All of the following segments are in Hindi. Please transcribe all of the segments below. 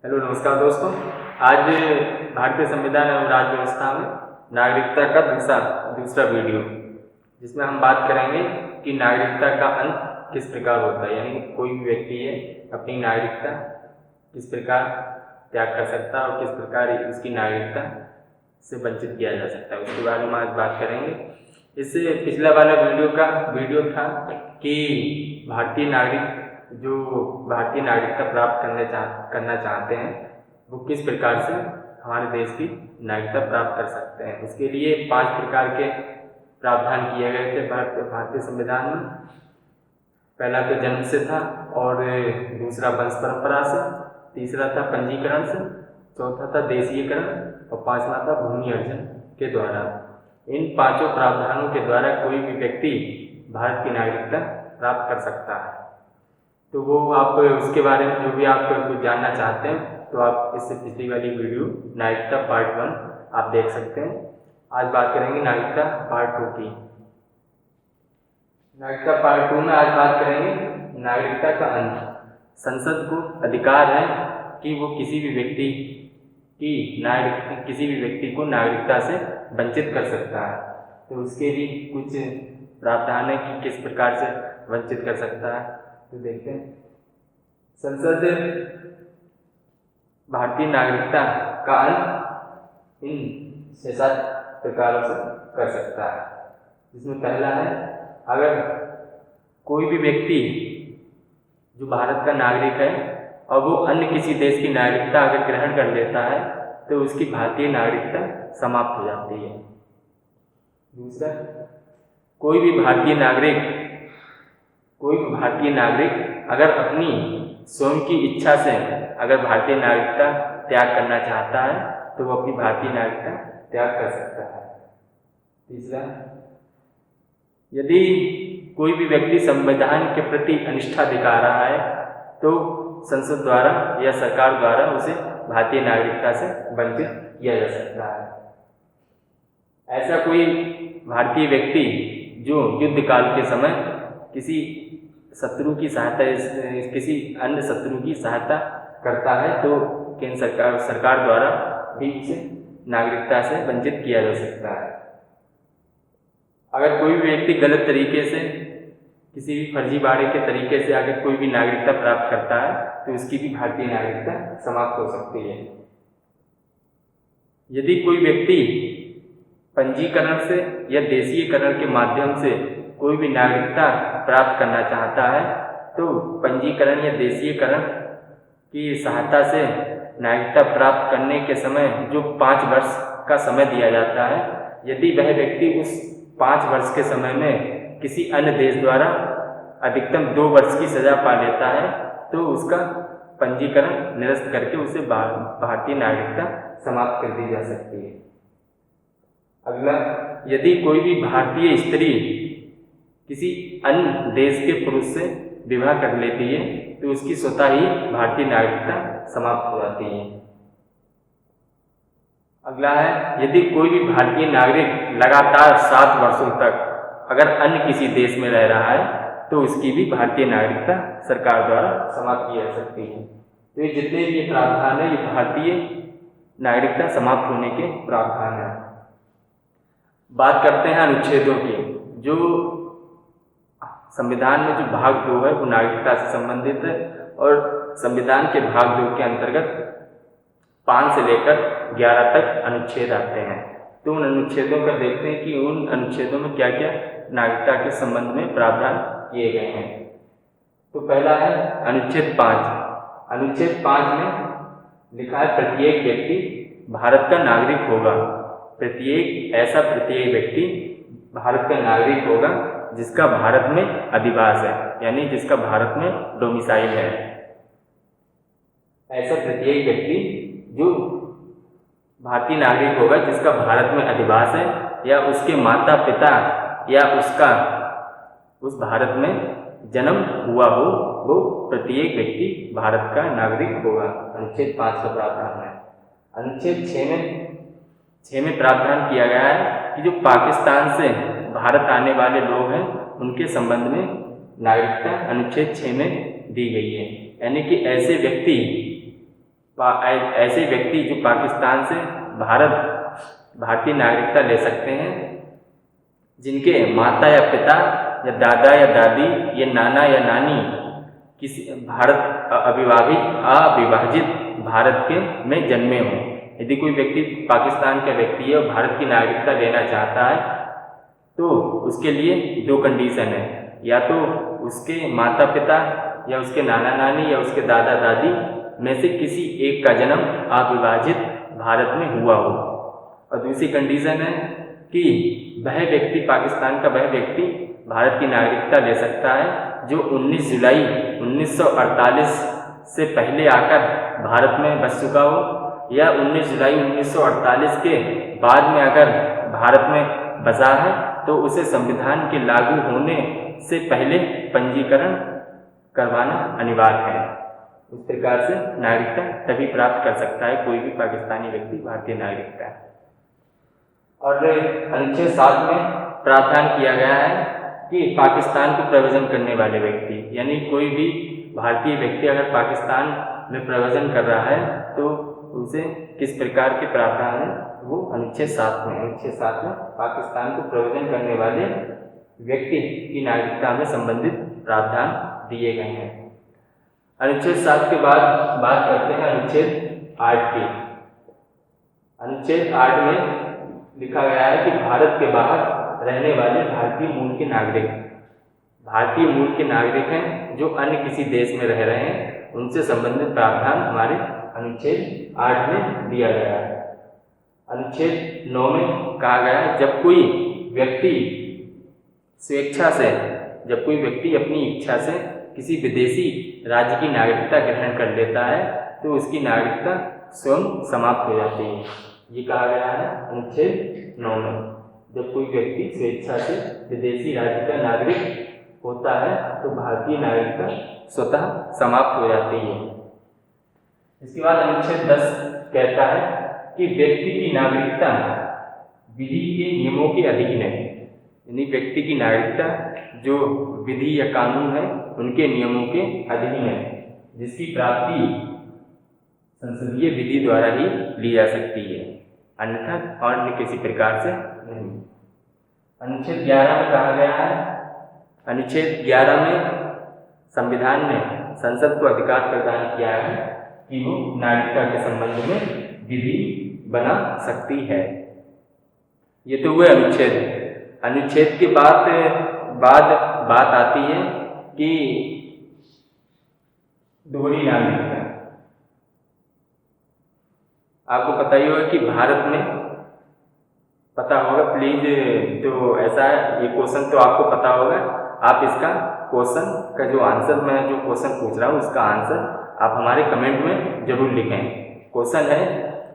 हेलो नमस्कार दोस्तों। आज भारतीय संविधान एवं राज्य व्यवस्था में नागरिकता का दूसरा वीडियो, जिसमें हम बात करेंगे कि नागरिकता का अंत किस प्रकार होता है, यानी कोई भी व्यक्ति है अपनी नागरिकता किस प्रकार त्याग कर सकता है और किस प्रकार उसकी नागरिकता से वंचित किया जा सकता है, उसके बारे में आज बात करेंगे। इससे पिछला वाला वीडियो था कि जो भारतीय नागरिकता प्राप्त करना चाहते हैं वो किस प्रकार से हमारे देश की नागरिकता प्राप्त कर सकते हैं। उसके लिए 5 प्रकार के प्रावधान किए गए थे भारतीय संविधान में। पहला तो जन्म से था, और दूसरा वंश परंपरा से, तीसरा था पंजीकरण से, चौथा था देशीयकरण और 5वां था भूमि अर्जन के द्वारा। इन 5 प्रावधानों के द्वारा कोई भी व्यक्ति भारत की नागरिकता प्राप्त कर सकता है। तो वो आप उसके बारे में जो भी आप कुछ जानना चाहते हैं तो आप इससे पिछली वाली वीडियो नागरिकता पार्ट 1 आप देख सकते हैं। आज बात करेंगे नागरिकता पार्ट 2 की। नागरिकता पार्ट 2 में आज बात करेंगे नागरिकता का अंत। संसद को अधिकार है कि वो किसी भी व्यक्ति को नागरिकता से वंचित कर सकता है। तो उसके लिए कुछ प्रावधान है कि किस प्रकार से वंचित कर सकता है। तो देखते हैं, संसद भारतीय नागरिकता का अंत इन 6-7 प्रकारों से कर सकता है, जिसमें पहला है, अगर कोई भी व्यक्ति जो भारत का नागरिक है और वो अन्य किसी देश की नागरिकता अगर ग्रहण कर लेता है तो उसकी भारतीय नागरिकता समाप्त हो जाती है। दूसरा, कोई भी भारतीय नागरिक अगर अपनी स्वयं की इच्छा से अगर भारतीय नागरिकता त्याग करना चाहता है तो वो अपनी भारतीय नागरिकता त्याग कर सकता है। तीसरा, यदि कोई भी व्यक्ति संविधान के प्रति अनिष्ठा दिखा रहा है तो संसद द्वारा या सरकार द्वारा उसे भारतीय नागरिकता से वंचित किया जा सकता है। ऐसा कोई भारतीय व्यक्ति जो युद्ध काल के समय किसी अन्य शत्रु की सहायता करता है तो केंद्र सरकार द्वारा भी उसे नागरिकता से वंचित किया जा सकता है। अगर कोई भी व्यक्ति गलत तरीके से किसी भी फर्जीवाड़े के तरीके से अगर कोई भी नागरिकता प्राप्त करता है तो उसकी भी भारतीय नागरिकता समाप्त हो सकती है। यदि कोई व्यक्ति पंजीकरण से या देशीयकरण के माध्यम से कोई भी नागरिकता प्राप्त करना चाहता है तो पंजीकरण या देशीयकरण की सहायता से नागरिकता प्राप्त करने के समय जो 5 वर्ष का समय दिया जाता है, यदि वह व्यक्ति उस 5 वर्ष के समय में किसी अन्य देश द्वारा अधिकतम 2 वर्ष की सजा पा लेता है तो उसका पंजीकरण निरस्त करके उसे भारतीय नागरिकता समाप्त कर दी जा सकती है। अगला, यदि कोई भी भारतीय स्त्री किसी अन्य देश के पुरुष से विवाह कर लेती है तो उसकी स्वतः ही भारतीय नागरिकता समाप्त हो जाती है। अगला है, यदि कोई भी भारतीय नागरिक लगातार 7 वर्षों तक अगर अन्य किसी देश में रह रहा है तो उसकी भी भारतीय नागरिकता सरकार द्वारा समाप्त की जा सकती है। तो ये जितने भी प्रावधान है ये भारतीय नागरिकता समाप्त होने के प्रावधान है। बात करते हैं अनुच्छेदों की। जो संविधान में जो भाग 2 है वो नागरिकता से संबंधित है, और संविधान के भाग 2 के अंतर्गत 5 से लेकर 11 तक अनुच्छेद आते हैं। तो उन अनुच्छेदों का देखते हैं कि उन अनुच्छेदों में क्या क्या नागरिकता के संबंध में प्रावधान किए गए हैं। तो पहला है अनुच्छेद 5। अनुच्छेद 5 में लिखा है, प्रत्येक व्यक्ति भारत का नागरिक होगा। प्रत्येक व्यक्ति भारत का नागरिक होगा जिसका भारत में अधिवास है, यानी जिसका भारत में डोमिसाइल है। ऐसा प्रत्येक व्यक्ति जो भारतीय नागरिक होगा जिसका भारत में अधिवास है या उसके माता पिता या उसका उस भारत में जन्म हुआ हो, वो प्रत्येक व्यक्ति भारत का नागरिक होगा। अनुच्छेद 5 का प्रावधान है। अनुच्छेद 6 में प्रावधान किया गया है कि जो पाकिस्तान से भारत आने वाले लोग हैं उनके संबंध में नागरिकता अनुच्छेद 6 में दी गई है, यानी कि ऐसे व्यक्ति ऐसे व्यक्ति जो पाकिस्तान से भारतीय नागरिकता ले सकते हैं जिनके माता या पिता या दादा या दादी या नाना या नानी किसी अविभाजित भारत के में जन्मे हों। यदि कोई व्यक्ति पाकिस्तान का व्यक्ति है और भारत की नागरिकता लेना चाहता है तो उसके लिए दो कंडीशन है, या तो उसके माता पिता या उसके नाना नानी या उसके दादा दादी में से किसी एक का जन्म अविभाजित भारत में हुआ हो, और दूसरी कंडीशन है कि पाकिस्तान का वह व्यक्ति भारत की नागरिकता ले सकता है जो 19 जुलाई 1948 से पहले आकर भारत में बस चुका हो, या 19 जुलाई 1948 के बाद में अगर भारत में बसा है तो उसे संविधान के लागू होने से पहले पंजीकरण करवाना अनिवार्य है। उस प्रकार से नागरिकता तभी प्राप्त कर सकता है कोई भी पाकिस्तानी व्यक्ति भारतीय नागरिकता। और अनुच्छेद 7 में प्रावधान किया गया है कि पाकिस्तान को प्रव्रजन करने वाले व्यक्ति, यानी कोई भी भारतीय व्यक्ति अगर पाकिस्तान में प्रव्रजन कर रहा है तो उसे किस प्रकार के प्रावधान है वो अनुच्छेद 7 में पाकिस्तान को प्रव्रजन करने वाले व्यक्ति की नागरिकता में संबंधित प्रावधान दिए गए हैं। अनुच्छेद 7 के बाद बात करते हैं अनुच्छेद 8 की। अनुच्छेद 8 में लिखा गया है कि भारत के बाहर रहने वाले भारतीय मूल के नागरिक हैं जो अन्य किसी देश में रह रहे हैं, उनसे संबंधित प्रावधान हमारे अनुच्छेद 8 में दिया गया है। अनुच्छेद 9 में कहा गया है जब कोई व्यक्ति अपनी इच्छा से किसी विदेशी राज्य की नागरिकता ग्रहण कर लेता है तो उसकी नागरिकता स्वयं समाप्त हो जाती है। ये कहा गया है अनुच्छेद 9 में, जब कोई व्यक्ति स्वेच्छा से विदेशी राज्य का नागरिक होता है तो भारतीय नागरिकता स्वतः समाप्त हो जाती है। इसके बाद अनुच्छेद 10 कहता है कि व्यक्ति की नागरिकता विधि के नियमों के अधीन है, यानी व्यक्ति की नागरिकता जो विधि या कानून है उनके नियमों के अधीन है, जिसकी प्राप्ति संसदीय विधि द्वारा ही ली जा सकती है, अन्यथा अन्य किसी प्रकार से नहीं। अनुच्छेद 11 में कहा गया है, अनुच्छेद 11 में संविधान ने संसद को अधिकार प्रदान किया है कि वो नागरिकता के संबंध में विधि बना सकती है। ये तो हुए अनुच्छेद के बाद बात आती है कि दोहरी नागरिकता। आपको पता ही होगा कि भारत में, पता होगा प्लीज, तो ऐसा है, ये क्वेश्चन तो आपको पता होगा, आप इसका क्वेश्चन का जो आंसर, मैं जो क्वेश्चन पूछ रहा हूँ उसका आंसर आप हमारे कमेंट में जरूर लिखें। क्वेश्चन है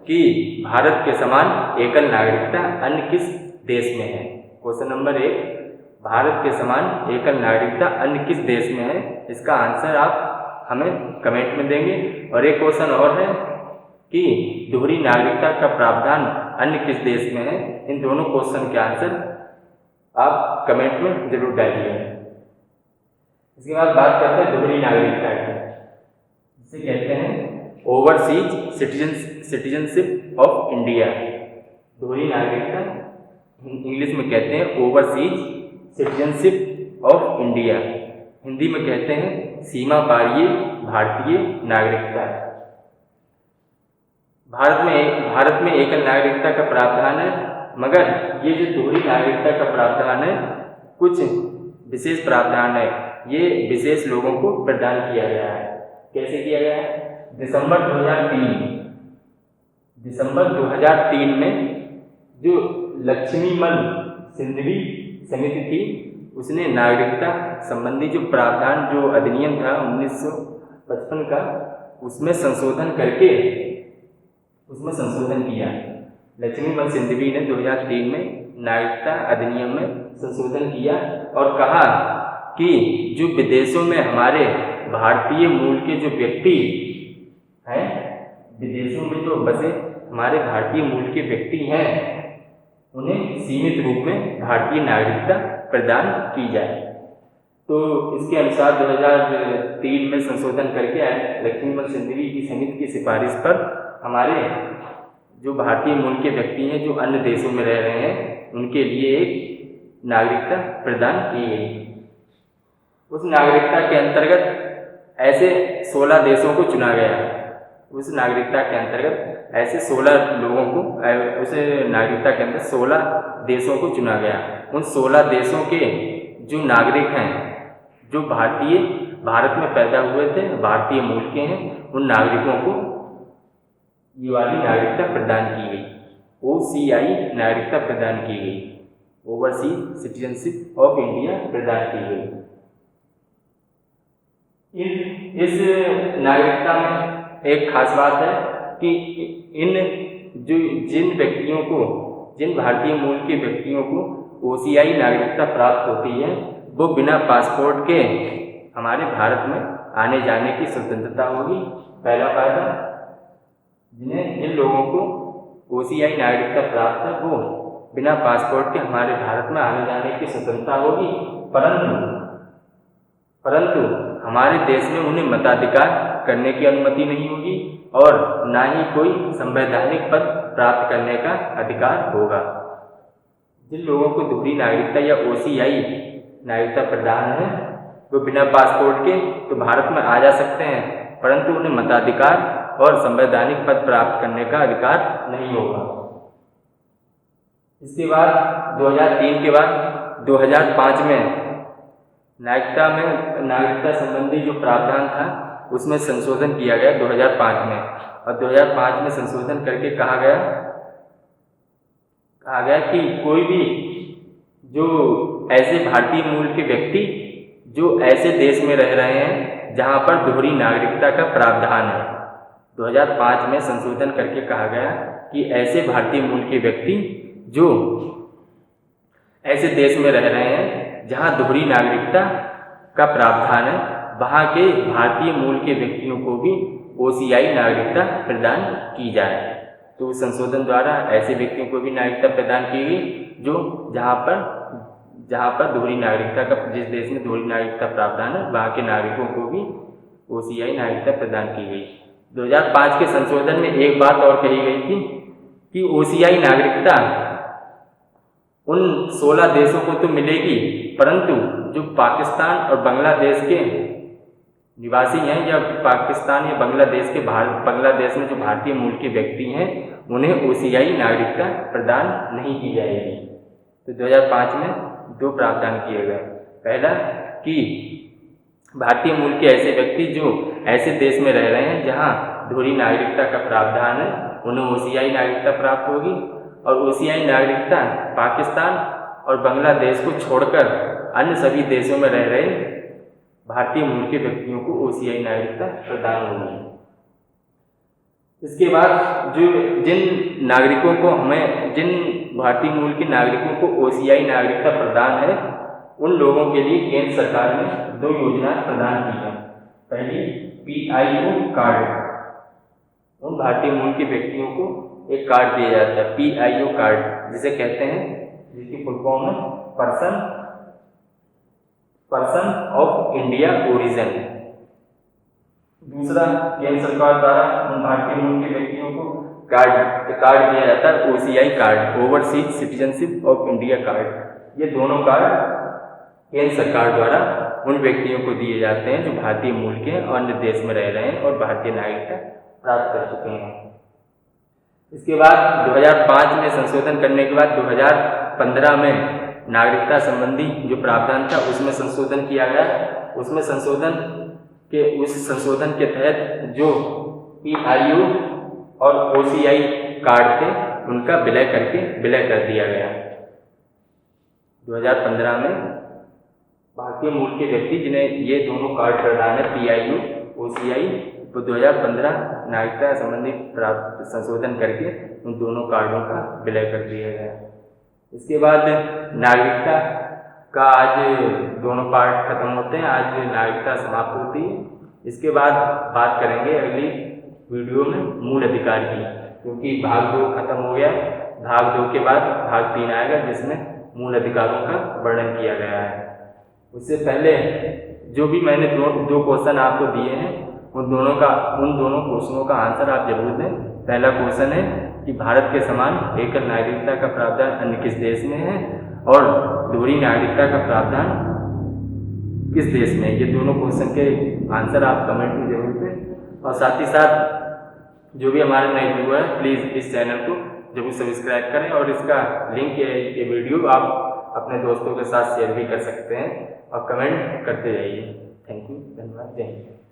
कि भारत के समान एकल नागरिकता अन्य किस देश में है। क्वेश्चन नंबर 1, भारत के समान एकल नागरिकता अन्य किस देश में है, इसका आंसर आप हमें कमेंट में देंगे। और एक क्वेश्चन और है कि दोहरी नागरिकता का प्रावधान अन्य किस देश में है। इन दोनों क्वेश्चन के आंसर आप कमेंट में जरूर डालिए। इसके बाद बात करते हैं दोहरी नागरिकता की, जिसे कहते हैं ओवरसीज सिटीजनशिप ऑफ इंडिया। दोहरी नागरिकता इंग्लिश में कहते हैं overseas citizenship of India, Hindi में कहते हैं सीमा पारीय भारतीय नागरिकता। भारत में एकल नागरिकता का प्रावधान है, मगर ये जो दोहरी नागरिकता का प्रावधान है कुछ विशेष प्रावधान है, ये विशेष लोगों को प्रदान किया गया है। कैसे किया गया है? दिसंबर 2003 में जो लक्ष्मीमल सिंधवी समिति थी उसने नागरिकता संबंधी जो प्रावधान, जो अधिनियम था 1955 का, उसमें संशोधन किया। लक्ष्मीमल सिंधवी ने 2003 में नागरिकता अधिनियम में संशोधन किया और कहा कि जो विदेशों में हमारे भारतीय मूल के जो व्यक्ति हैं, विदेशों में जो बसे हमारे भारतीय मूल के व्यक्ति हैं, उन्हें सीमित रूप में भारतीय नागरिकता प्रदान की जाए। तो इसके अनुसार 2003 में संशोधन करके लक्ष्मीपत सिंघवी की समिति की सिफारिश पर हमारे जो भारतीय मूल के व्यक्ति हैं जो अन्य देशों में रह रहे हैं उनके लिए एक नागरिकता प्रदान की गई। उस नागरिकता के अंतर्गत ऐसे 16 देशों को चुना गया। उस नागरिकता के अंतर्गत ऐसे 16 लोगों को उस नागरिकता के अंदर 16 देशों को चुना गया। उन 16 देशों के जो नागरिक हैं जो भारत में पैदा हुए थे, भारतीय मूल के हैं, उन नागरिकों को ये वाली नागरिकता प्रदान की गई। OCI नागरिकता प्रदान की गई, ओवरसीज सिटीजनशिप ऑफ इंडिया प्रदान की गई। इस नागरिकता में एक खास बात है कि जिन भारतीय मूल के व्यक्तियों को OCI नागरिकता प्राप्त होती है वो बिना पासपोर्ट के हमारे भारत में आने जाने की स्वतंत्रता होगी। पहला फायदा, जिन लोगों को OCI नागरिकता प्राप्त है वो बिना पासपोर्ट के हमारे भारत में आने जाने की स्वतंत्रता होगी, परंतु हमारे देश में उन्हें मताधिकार करने की अनुमति नहीं होगी और ना ही कोई संवैधानिक पद प्राप्त करने का अधिकार होगा। जिन लोगों को दोहरी नागरिकता या OCI नागरिकता प्रदान है वो बिना पासपोर्ट के तो भारत में आ जा सकते हैं, परंतु उन्हें मताधिकार और संवैधानिक पद प्राप्त करने का अधिकार नहीं होगा। इसके बाद 2003 के बाद 2005 में नागरिकता संबंधी जो प्रावधान था उसमें संशोधन किया गया 2005 में, और 2005 में संशोधन करके कहा गया कि कोई भी जो ऐसे भारतीय मूल के व्यक्ति जो ऐसे देश में रह रहे हैं जहां पर दोहरी नागरिकता का प्रावधान है, 2005 में संशोधन करके कहा गया कि ऐसे भारतीय मूल के व्यक्ति जो ऐसे देश में रह रहे हैं जहां दोहरी नागरिकता का प्रावधान है वहां के भारतीय मूल के व्यक्तियों को भी OCI नागरिकता प्रदान की जाए। तो संशोधन द्वारा ऐसे व्यक्तियों को भी नागरिकता प्रदान की गई जो जहां पर दोहरी नागरिकता का, जिस देश में दोहरी नागरिकता प्रावधान है वहां के नागरिकों को भी OCI नागरिकता प्रदान की गई। 2005 के संशोधन में एक बात और कही गई थी कि OCI नागरिकता उन 16 देशों को तो मिलेगी, परंतु जो पाकिस्तान और बांग्लादेश के निवासी हैं या पाकिस्तान या बांग्लादेश में जो भारतीय मूल के व्यक्ति हैं उन्हें OCI नागरिकता प्रदान नहीं की जाएगी। तो 2005 में 2 प्रावधान किए गए। पहला कि भारतीय मूल के ऐसे व्यक्ति जो ऐसे देश में रह रहे हैं जहां दोहरी नागरिकता का प्रावधान है उन्हें OCI नागरिकता प्राप्त होगी, और OCI नागरिकता पाकिस्तान और बांग्लादेश को छोड़कर अन्य सभी देशों में रह रहे भारतीय मूल के व्यक्तियों को OCI नागरिकता प्रदान होगी। इसके बाद जिन भारतीय मूल के नागरिकों को OCI नागरिकता प्रदान है उन लोगों के लिए केंद्र सरकार ने 2 योजनाएं प्रदान की हैं। पहली PIO कार्ड, उन भारतीय मूल के व्यक्तियों को एक कार्ड दिया जाता है PIO कार्ड, जिसे कहते हैं, जिसकी फुल फॉर्म है पर्सन ऑफ इंडिया ओरिजिन। दूसरा, केंद्र सरकार द्वारा उन भारतीय मूल के व्यक्तियों को कार्ड दिया जाता है OCI card, overseas citizenship of India card. ये दोनों कार्ड केंद्र सरकार द्वारा उन व्यक्तियों को दिए जाते हैं जो भारतीय मूल के और अन्य देश में रह रहे हैं और भारतीय नागरिकता प्राप्त कर चुके हैं। इसके बाद 2005 में संशोधन करने के बाद 2015 में नागरिकता संबंधी जो प्रावधान था उसमें संशोधन किया गया। उसमें संशोधन के तहत जो PIO और OCI कार्ड थे उनका विलय कर दिया गया। 2015 में भारतीय मूल के व्यक्ति जिन्हें ये दोनों कार्ड प्रदान है PIO OCI, तो 2015 नागरिकता संबंधी संशोधन करके उन दोनों कार्डों का विलय कर दिया गया। इसके बाद नागरिकता का आज दोनों पार्ट खत्म होते हैं, आज नागरिकता समाप्त होती है। इसके बाद बात करेंगे अगली वीडियो में मूल अधिकार की, क्योंकि भाग 2 खत्म हो गया। भाग 2 के बाद भाग 3 आएगा जिसमें मूल अधिकारों का वर्णन किया गया है। उससे पहले जो भी मैंने दो क्वेश्चन आपको दिए हैं उन दोनों क्वेश्चनों का आंसर आप जरूर दें। पहला क्वेश्चन है कि भारत के समान एकल नागरिकता का प्रावधान अन्य किस देश में है, और दोहरी नागरिकता का प्रावधान किस देश में है। ये दोनों क्वेश्चन के आंसर आप कमेंट में जरूर दें। और साथ ही साथ जो भी हमारे नए व्यूअर है प्लीज़ इस चैनल को जरूर सब्सक्राइब करें, और इसका लिंक ये वीडियो आप अपने दोस्तों के साथ शेयर भी कर सकते हैं और कमेंट करते रहिए। थैंक यू, धन्यवाद, जय हिंद।